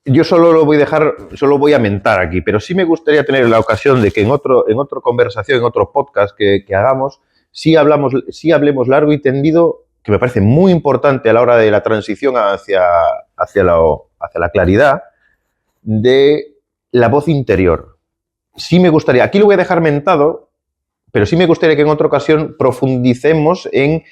yo solo voy a mentar aquí, pero sí me gustaría tener la ocasión de que en otra conversación, en otro podcast que hagamos, sí hablemos largo y tendido, que me parece muy importante a la hora de la transición hacia la claridad, de la voz interior. Sí me gustaría, aquí lo voy a dejar mentado, pero sí me gustaría que en otra ocasión profundicemos en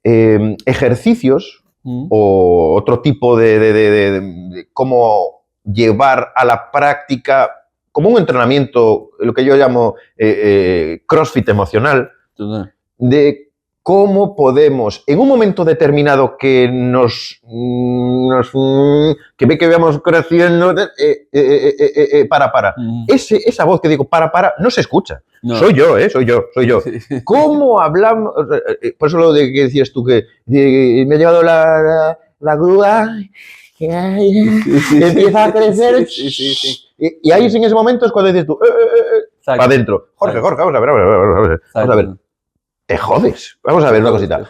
ejercicios o otro tipo de cómo llevar a la práctica, como un entrenamiento, lo que yo llamo CrossFit emocional, de cómo podemos, en un momento determinado que que ve que vamos creciendo, para. Esa voz que digo, para, no se escucha. No. Soy yo. ¿Cómo hablamos? Por eso lo de que decías tú que me ha llevado la grúa, que empieza a crecer. Y ahí en ese momento es cuando dices tú, para adentro. Jorge, vamos a ver. Te jodes. Vamos a ver una cosita.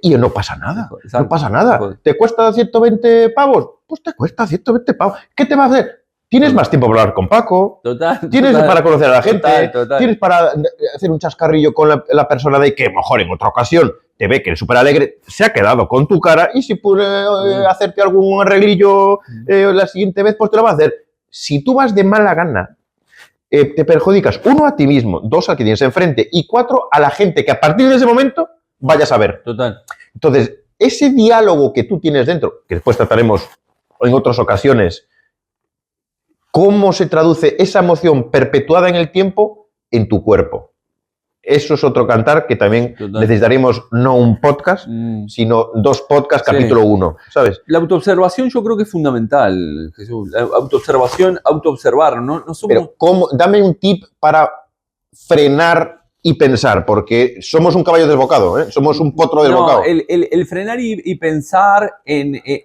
Y no pasa nada. No pasa nada. ¿Te cuesta 120 pavos? Pues te cuesta 120 pavos. ¿Qué te va a hacer? Tienes más tiempo para hablar con Paco. Tienes para conocer a la gente. Tienes para hacer un chascarrillo con la persona de que mejor en otra ocasión te ve que eres súper alegre, se ha quedado con tu cara y si puede hacerte algún arreglillo la siguiente vez, pues te lo va a hacer. Si tú vas de mala gana, te perjudicas, 1, a ti mismo, 2, al que tienes enfrente y 4, a la gente que a partir de ese momento vayas a ver. Total. Entonces, ese diálogo que tú tienes dentro, que después trataremos en otras ocasiones, cómo se traduce esa emoción perpetuada en el tiempo en tu cuerpo. Eso es otro cantar que también necesitaremos no un podcast, sino 2 podcasts, capítulo 1, ¿sabes? La autoobservación yo creo que es fundamental, Jesús. La autoobservar, ¿no? No somos... Pero dame un tip para frenar y pensar, porque somos un caballo desbocado, ¿eh? Somos un potro desbocado. No, el frenar y pensar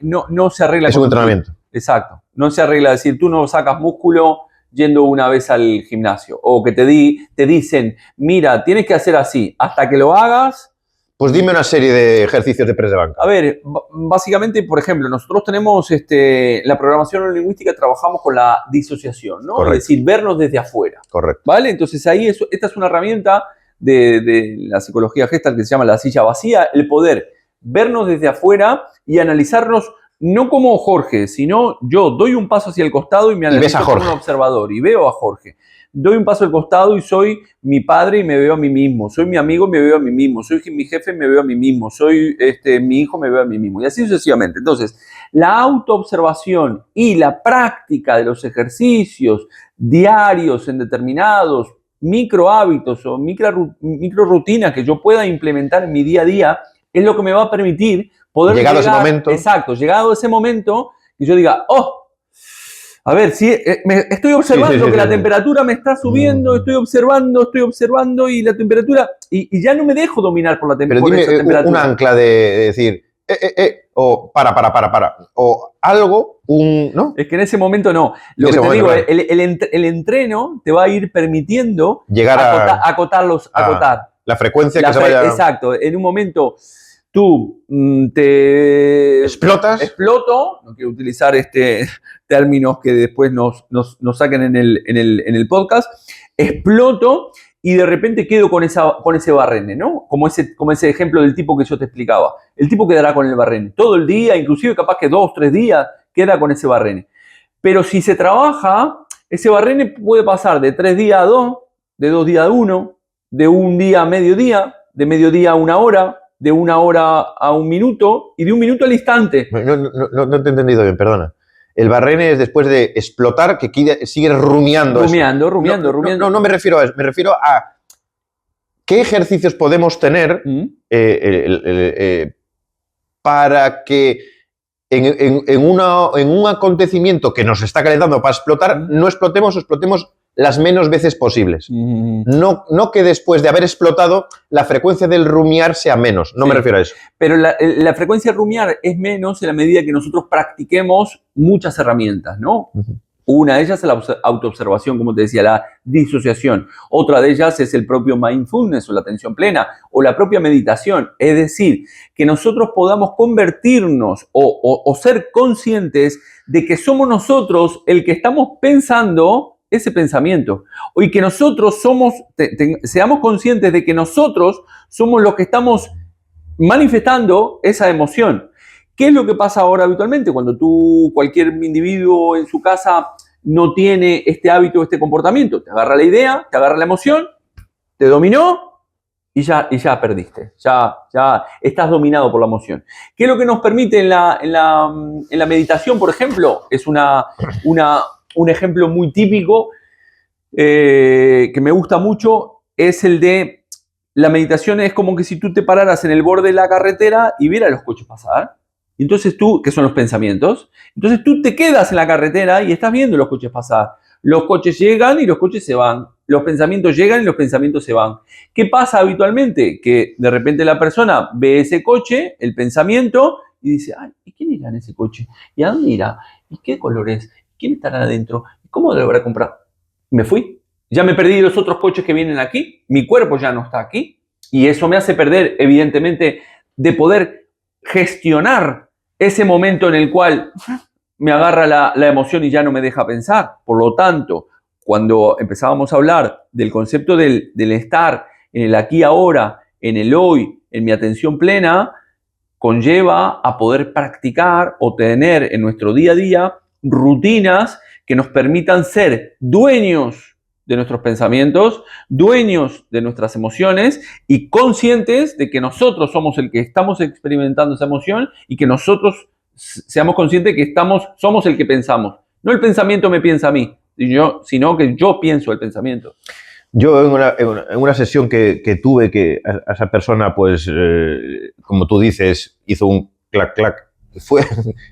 no se arregla. Es un entrenamiento. Exacto. No se arregla. Es decir, tú no sacas músculo yendo una vez al gimnasio. O que te dicen, mira, tienes que hacer así. Hasta que lo hagas... Pues dime una serie de ejercicios de press de banca. A ver, básicamente, por ejemplo, nosotros tenemos la programación neurolingüística, trabajamos con la disociación, ¿no? Correcto. Es decir, vernos desde afuera. Correcto. ¿Vale? Entonces ahí esta es una herramienta de la psicología Gestalt que se llama la silla vacía, el poder vernos desde afuera y analizarnos no como Jorge, sino yo doy un paso hacia el costado y me analizo como un observador y veo a Jorge. Doy un paso al costado y soy mi padre y me veo a mí mismo. Soy mi amigo y me veo a mí mismo. Soy mi jefe y me veo a mí mismo. Soy mi hijo y me veo a mí mismo. Y así sucesivamente. Entonces, la autoobservación y la práctica de los ejercicios diarios en determinados micro hábitos o micro rutinas que yo pueda implementar en mi día a día es lo que me va a permitir poder llegado ese momento. Exacto, llegado ese momento que yo diga, a ver, sí, estoy observando que la temperatura me está subiendo, estoy observando y la temperatura, y ya no me dejo dominar por la temperatura. Pero dime un ancla de decir, o para, o algo, ¿no? Es que en ese momento no. Lo que te digo, el entreno te va a ir permitiendo llegar acotar. La frecuencia que se vaya... Exacto, en un momento... Tú te exploto, no quiero utilizar términos que después nos saquen en el podcast, exploto y de repente quedo con ese barrene, ¿no? Como ese ejemplo del tipo que yo te explicaba. El tipo quedará con el barrene todo el día, inclusive capaz que 2, 3 días queda con ese barrene. Pero si se trabaja, ese barrene puede pasar de 3 días a 2, de 2 días a 1, de 1 día a mediodía, de mediodía a 1 hora, de 1 hora a 1 minuto y de 1 minuto al instante. No te he entendido bien, perdona. El barrene es después de explotar que sigue rumiando. Rumiando. No me refiero a eso, me refiero a qué ejercicios podemos tener para que en un acontecimiento que nos está calentando para explotar, no explotemos o explotemos las menos veces posibles. No que después de haber explotado la frecuencia del rumiar sea menos. No me refiero a eso. Pero la frecuencia de rumiar es menos en la medida que nosotros practiquemos muchas herramientas, ¿no? Una de ellas es la autoobservación, como te decía, la disociación. Otra de ellas es el propio mindfulness o la atención plena o la propia meditación. Es decir, que nosotros podamos convertirnos o ser conscientes de que somos nosotros el que estamos pensando ese pensamiento. Y que nosotros seamos conscientes de que nosotros somos los que estamos manifestando esa emoción. ¿Qué es lo que pasa ahora habitualmente? Cuando cualquier individuo en su casa no tiene este hábito, este comportamiento, te agarra la idea, te agarra la emoción, te dominó y ya perdiste. Ya estás dominado por la emoción. ¿Qué es lo que nos permite en la meditación, por ejemplo? Es un ejemplo muy típico que me gusta mucho, es el de la meditación. Es como que si tú te pararas en el borde de la carretera y vieras los coches pasar. Entonces que son los pensamientos, entonces tú te quedas en la carretera y estás viendo los coches pasar. Los coches llegan y los coches se van. Los pensamientos llegan y los pensamientos se van. ¿Qué pasa habitualmente? Que de repente la persona ve ese coche, el pensamiento, y dice, ay, ¿y quién irá en ese coche? ¿Y a dónde irá? ¿Y qué color es? ¿Quién estará adentro? ¿Cómo lo habrá comprado? Me fui. Ya me perdí de los otros coches que vienen aquí. Mi cuerpo ya no está aquí. Y eso me hace perder, evidentemente, de poder gestionar ese momento en el cual me agarra la emoción y ya no me deja pensar. Por lo tanto, cuando empezábamos a hablar del concepto del estar en el aquí ahora, en el hoy, en mi atención plena, conlleva a poder practicar o tener en nuestro día a día rutinas que nos permitan ser dueños de nuestros pensamientos, dueños de nuestras emociones y conscientes de que nosotros somos el que estamos experimentando esa emoción y que nosotros seamos conscientes de que somos el que pensamos. No el pensamiento me piensa a mí, sino que yo pienso el pensamiento. Yo en una sesión que tuve, que a esa persona, pues, como tú dices, hizo un clac-clac,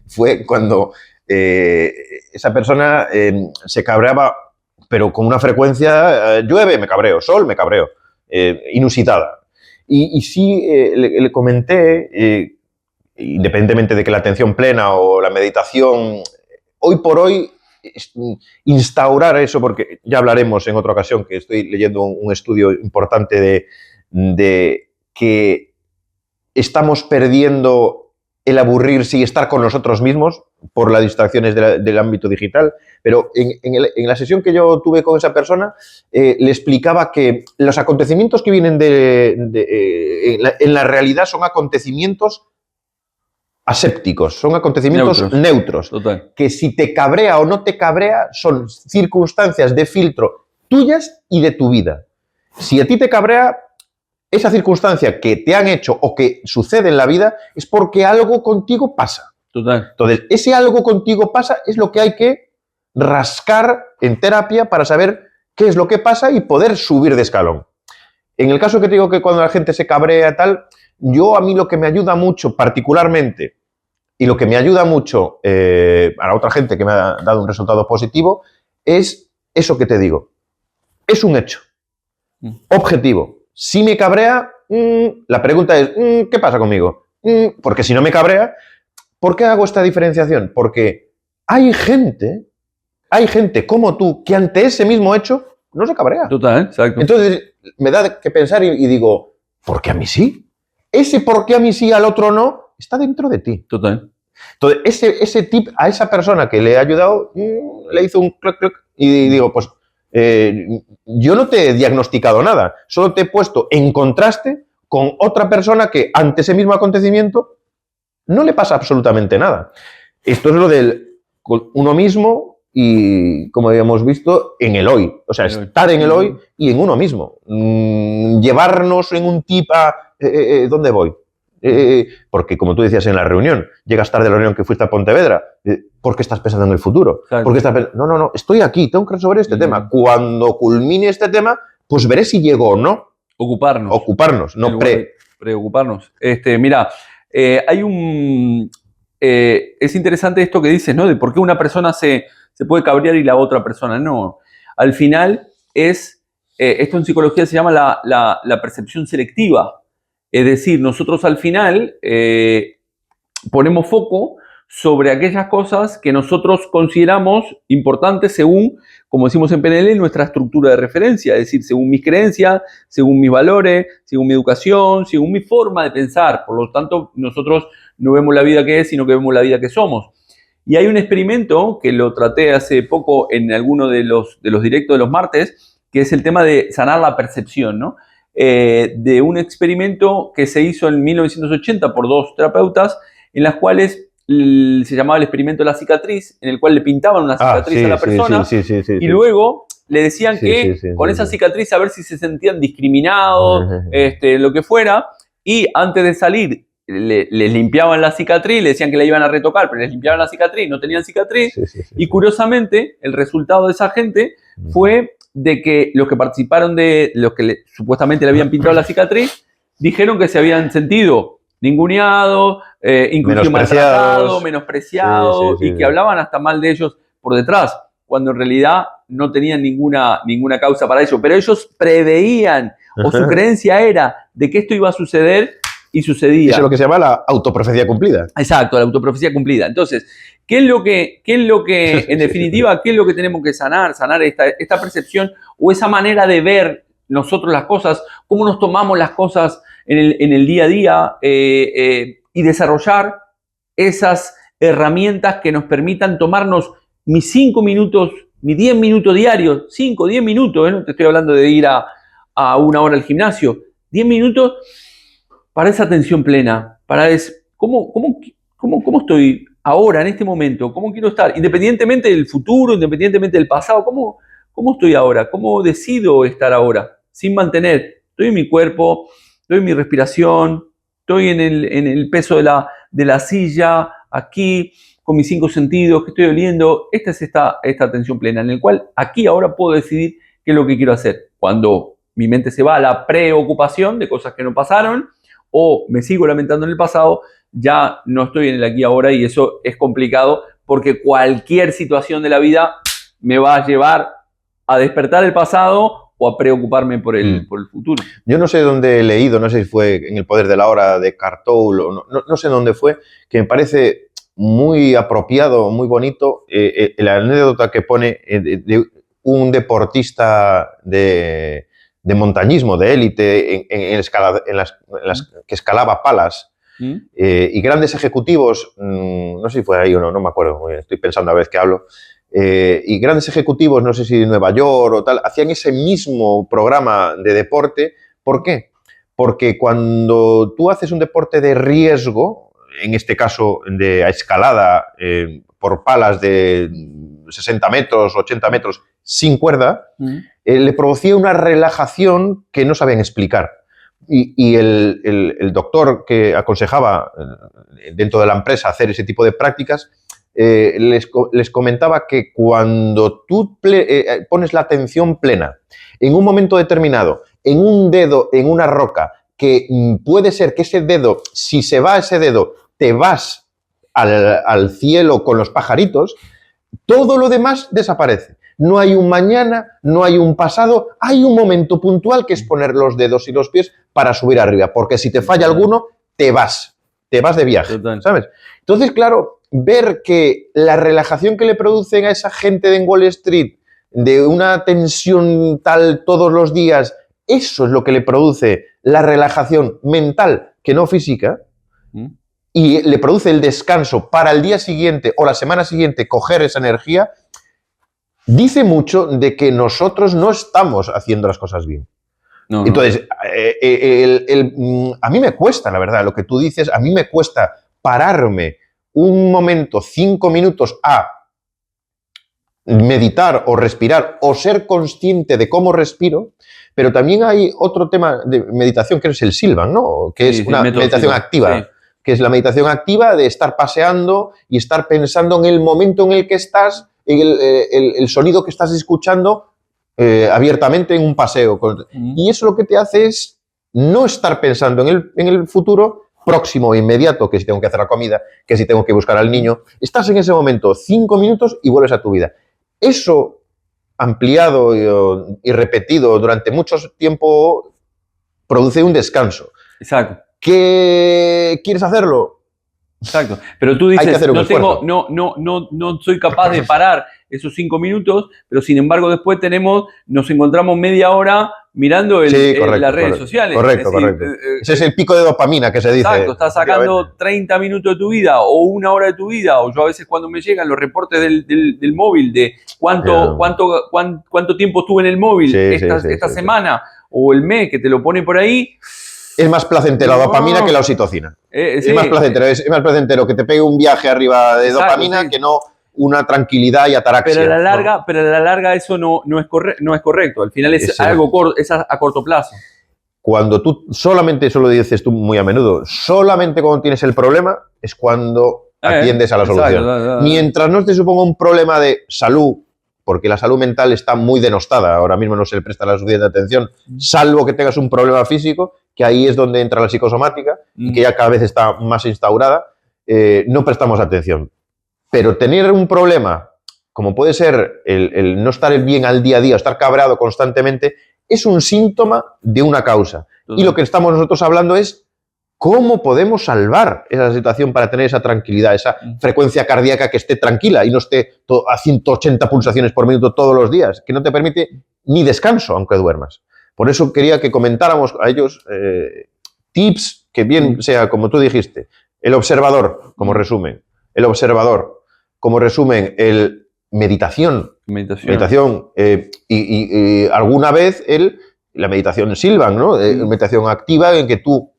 fue cuando esa persona se cabreaba, pero con una frecuencia, llueve, me cabreo, sol, me cabreo, inusitada. Y sí le comenté, independientemente de que la atención plena o la meditación, hoy por hoy, instaurar eso, porque ya hablaremos en otra ocasión, que estoy leyendo un estudio importante de que estamos perdiendo el aburrirse y estar con nosotros mismos por las distracciones del ámbito digital. Pero en la sesión que yo tuve con esa persona, le explicaba que los acontecimientos que vienen en la realidad son acontecimientos asépticos, son acontecimientos neutros. Total. Que si te cabrea o no te cabrea son circunstancias de filtro tuyas y de tu vida. Si a ti te cabrea, esa circunstancia que te han hecho o que sucede en la vida es porque algo contigo pasa. Total. Entonces, ese algo contigo pasa es lo que hay que rascar en terapia para saber qué es lo que pasa y poder subir de escalón. En el caso que te digo, que cuando la gente se cabrea tal, a mí lo que me ayuda mucho particularmente, y lo que me ayuda mucho a la otra gente que me ha dado un resultado positivo, es eso que te digo. Es un hecho objetivo. Si me cabrea, la pregunta es, ¿qué pasa conmigo? Porque si no me cabrea, ¿por qué hago esta diferenciación? Porque hay gente como tú que ante ese mismo hecho no se cabrea. Total, exacto. Entonces me da que pensar y digo, ¿por qué a mí sí? Ese por qué a mí sí, al otro no, está dentro de ti. Total. Entonces, ese tip a esa persona que le ha ayudado, le hizo un clac, clac, y digo, pues, yo no te he diagnosticado nada, solo te he puesto en contraste con otra persona que ante ese mismo acontecimiento no le pasa absolutamente nada. Esto es lo del uno mismo y, como habíamos visto, en el hoy. O sea, estar en el hoy y en uno mismo. Llevarnos en un tip a ¿dónde voy? Porque, como tú decías en la reunión, llegas tarde a la reunión que fuiste a Pontevedra, ¿por qué estás pensando en el futuro? Claro. ¿Por qué estás pensando? No, estoy aquí, tengo que resolver este tema. Cuando culmine este tema, pues veré si llego o no. Ocuparnos, no preocuparnos. Mira, es interesante esto que dices, ¿no? De por qué una persona se puede cabrear y la otra persona no. Al final esto en psicología se llama la percepción selectiva. Es decir, nosotros al final ponemos foco sobre aquellas cosas que nosotros consideramos importantes según, como decimos en PNL, nuestra estructura de referencia, es decir, según mis creencias, según mis valores, según mi educación, según mi forma de pensar. Por lo tanto, nosotros no vemos la vida que es, sino que vemos la vida que somos. Y hay un experimento que lo traté hace poco en alguno de los directos de los martes, que es el tema de sanar la percepción, ¿no? De un experimento que se hizo en 1980 por 2 terapeutas, en las cuales se llamaba el experimento de la cicatriz, en el cual le pintaban una cicatriz a la persona y luego le decían que con esa cicatriz a ver si se sentían discriminados, lo que fuera, y antes de salir les limpiaban la cicatriz, le decían que la iban a retocar, pero les limpiaban la cicatriz, no tenían cicatriz, y curiosamente el resultado de esa gente fue de que los que participaron de los que supuestamente le habían pintado la cicatriz, dijeron que se habían sentido ninguneados, incluso maltratados, menospreciados, y que hablaban hasta mal de ellos por detrás, cuando en realidad no tenían ninguna causa para ello. Pero ellos preveían, o su creencia era de que esto iba a suceder, y sucedía. Eso es lo que se llama la autoprofecía cumplida. Exacto, la autoprofecía cumplida. Entonces, ¿qué es lo que en definitiva, qué es lo que tenemos que sanar? Sanar esta percepción o esa manera de ver nosotros las cosas, cómo nos tomamos las cosas en el día a día, y desarrollar esas herramientas que nos permitan tomarnos mis 5 minutos, mis 10 minutos diarios, 5, 10 minutos, no te estoy hablando de ir a 1 hora al gimnasio, 10 minutos para esa atención plena, para ¿cómo estoy ahora, en este momento? ¿Cómo quiero estar? Independientemente del futuro, independientemente del pasado, ¿cómo estoy ahora? ¿Cómo decido estar ahora? Sin estoy en mi cuerpo, estoy en mi respiración, estoy en el peso de la silla, aquí, con mis 5 sentidos, que estoy oliendo. Esta es esta atención plena, en el cual aquí ahora puedo decidir qué es lo que quiero hacer. Cuando mi mente se va a la preocupación de cosas que no pasaron, o me sigo lamentando en el pasado, ya no estoy en el aquí y ahora, y eso es complicado porque cualquier situación de la vida me va a llevar a despertar el pasado o a preocuparme por el futuro. Yo no sé dónde he leído, no sé si fue en El poder de la hora de Eckhart Tolle, o no sé dónde fue, que me parece muy apropiado, muy bonito, la anécdota que pone de un deportista de montañismo, de élite, que escalaba palas, y grandes ejecutivos, no sé si fue ahí o no me acuerdo, estoy pensando a ver qué hablo, y grandes ejecutivos, no sé si de Nueva York o tal, hacían ese mismo programa de deporte. ¿Por qué? Porque cuando tú haces un deporte de riesgo, en este caso de escalada por palas de 60 metros, 80 metros, sin cuerda, le producía una relajación que no sabían explicar. Y el doctor que aconsejaba dentro de la empresa hacer ese tipo de prácticas, les comentaba que cuando tú pones la atención plena en un momento determinado, en un dedo, en una roca, que puede ser que ese dedo, si se va ese dedo, te vas al cielo con los pajaritos, todo lo demás desaparece. No hay un mañana, no hay un pasado, hay un momento puntual que es poner los dedos y los pies para subir arriba, porque si te falla alguno, te vas de viaje, ¿sabes? Entonces, claro, ver que la relajación que le producen a esa gente de Wall Street, de una tensión tal todos los días, eso es lo que le produce la relajación mental, que no física, y le produce el descanso para el día siguiente o la semana siguiente coger esa energía, dice mucho de que nosotros no estamos haciendo las cosas bien. No, entonces, a mí me cuesta, la verdad, lo que tú dices, a mí me cuesta pararme un momento, 5 minutos a meditar o respirar o ser consciente de cómo respiro, pero también hay otro tema de meditación que es el Silvan, ¿no? Que es una meditación activa, que es la meditación activa de estar paseando y estar pensando en el momento en el que estás, en el sonido que estás escuchando abiertamente en un paseo. Y eso lo que te hace es no estar pensando en el futuro próximo e inmediato, que si tengo que hacer la comida, que si tengo que buscar al niño. Estás en ese momento 5 minutos y vuelves a tu vida. Eso ampliado y repetido durante mucho tiempo produce un descanso. Exacto. ¿Qué quieres hacerlo? Exacto. Pero tú Hay que dices, hacer un esfuerzo. no soy capaz de parar esos 5 minutos, pero sin embargo después nos encontramos media hora mirando Sí, correcto, las redes correcto. sociales. Correcto, Es decir, correcto. Ese es el pico de dopamina que se dice. exacto, estás sacando 30 minutos de tu vida o 1 hora de tu vida, o yo a veces cuando me llegan los reportes del móvil de cuánto tiempo estuve en el móvil Sí, esta semana o el mes, que te lo pone por ahí. Es más placentero la dopamina que la oxitocina. Sí, es más placentero que te pegue un viaje arriba de exacto, dopamina sí. que no una tranquilidad y ataraxia. Pero a la larga eso no es correcto. Al final es algo es a corto plazo. Cuando tú solamente, eso lo dices tú muy a menudo, solamente cuando tienes el problema es cuando atiendes a la solución. Mientras no te suponga un problema de salud, porque la salud mental está muy denostada, ahora mismo no se le presta la suficiente atención, salvo que tengas un problema físico, que ahí es donde entra la psicosomática y que ya cada vez está más instaurada, no prestamos atención. Pero tener un problema, como puede ser el no estar bien al día a día, estar cabreado constantemente, es un síntoma de una causa. Y lo que estamos nosotros hablando es cómo podemos salvar esa situación para tener esa tranquilidad, esa frecuencia cardíaca que esté tranquila y no esté a 180 pulsaciones por minuto todos los días, que no te permite ni descanso aunque duermas. Por eso quería que comentáramos a ellos tips que bien sea, como tú dijiste, el observador como resumen, como resumen el meditación y alguna vez la meditación Silvan, ¿no? Meditación activa en que tú,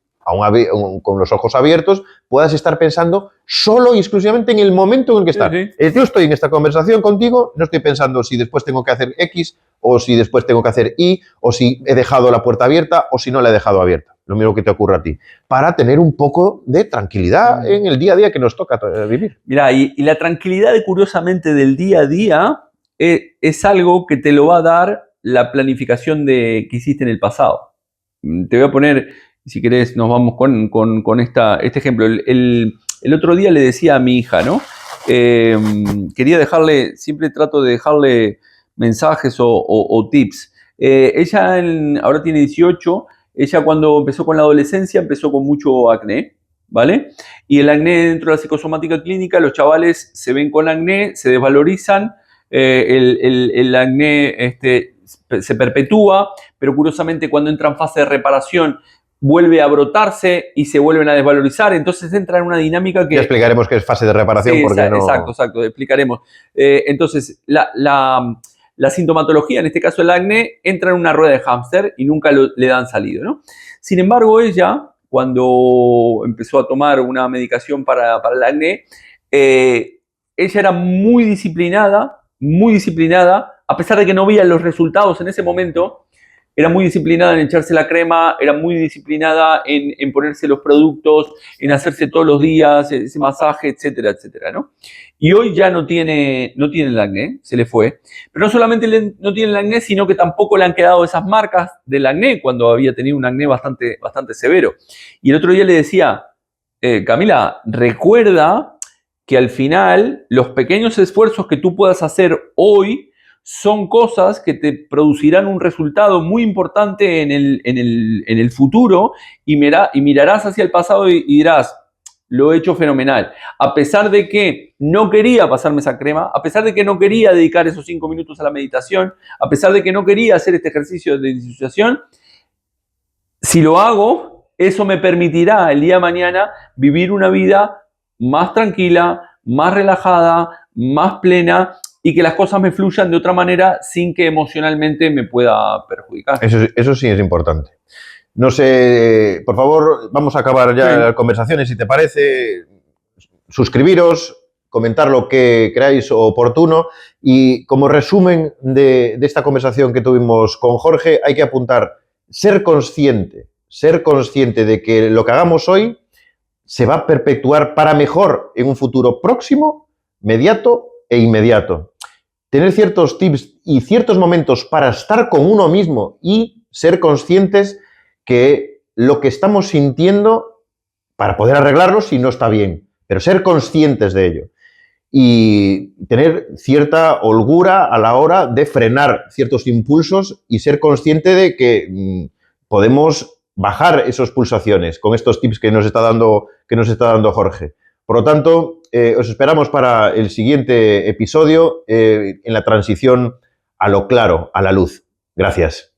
con los ojos abiertos, puedas estar pensando solo y exclusivamente en el momento en el que estás. Yo estoy en esta conversación contigo, no estoy pensando si después tengo que hacer X, o si después tengo que hacer Y, o si he dejado la puerta abierta, o si no la he dejado abierta. Lo mismo que te ocurra a ti. Para tener un poco de tranquilidad en el día a día que nos toca vivir. Mira, y la tranquilidad, curiosamente, del día a día es algo que te lo va a dar la planificación que hiciste en el pasado. Te voy a poner, si querés, nos vamos con este ejemplo. El otro día le decía a mi hija, ¿no? Quería siempre trato de dejarle mensajes o tips. Ella ahora tiene 18, ella cuando empezó con la adolescencia empezó con mucho acné, ¿vale? Y el acné dentro de la psicosomática clínica, los chavales se ven con acné, se desvalorizan, el acné se perpetúa, pero curiosamente cuando entra en fase de reparación vuelve a brotarse y se vuelven a desvalorizar, entonces entra en una dinámica que... Ya explicaremos qué es fase de reparación. Sí, porque exacto, explicaremos. Entonces, la sintomatología, en este caso el acné, entra en una rueda de hámster y nunca le dan salido, ¿no? Sin embargo, ella, cuando empezó a tomar una medicación para el acné, ella era muy disciplinada, a pesar de que no veía los resultados en ese momento. Era muy disciplinada en echarse la crema, era muy disciplinada en ponerse los productos, en hacerse todos los días ese masaje, etcétera, etcétera, ¿no? Y hoy ya no tiene el acné, se le fue. Pero no solamente no tiene el acné, sino que tampoco le han quedado esas marcas del acné cuando había tenido un acné bastante severo. Y el otro día le decía, Camila, recuerda que al final los pequeños esfuerzos que tú puedas hacer hoy son cosas que te producirán un resultado muy importante en el futuro y mirarás hacia el pasado y dirás, lo he hecho fenomenal. A pesar de que no quería pasarme esa crema, a pesar de que no quería dedicar esos 5 minutos a la meditación, a pesar de que no quería hacer este ejercicio de disociación, si lo hago, eso me permitirá el día de mañana vivir una vida más tranquila, más relajada, más plena, y que las cosas me fluyan de otra manera sin que emocionalmente me pueda perjudicar. Eso sí es importante. No sé, por favor, vamos a acabar ya las conversaciones, si te parece. Suscribiros, comentar lo que creáis oportuno y como resumen de esta conversación que tuvimos con Jorge, hay que apuntar ser consciente de que lo que hagamos hoy se va a perpetuar para mejor en un futuro próximo, mediato e inmediato. Tener ciertos tips y ciertos momentos para estar con uno mismo y ser conscientes que lo que estamos sintiendo, para poder arreglarlo si no está bien, pero ser conscientes de ello. Y tener cierta holgura a la hora de frenar ciertos impulsos y ser consciente de que podemos bajar esas pulsaciones con estos tips que nos está dando Jorge. Por lo tanto, os esperamos para el siguiente episodio en la transición a lo claro, a la luz. Gracias.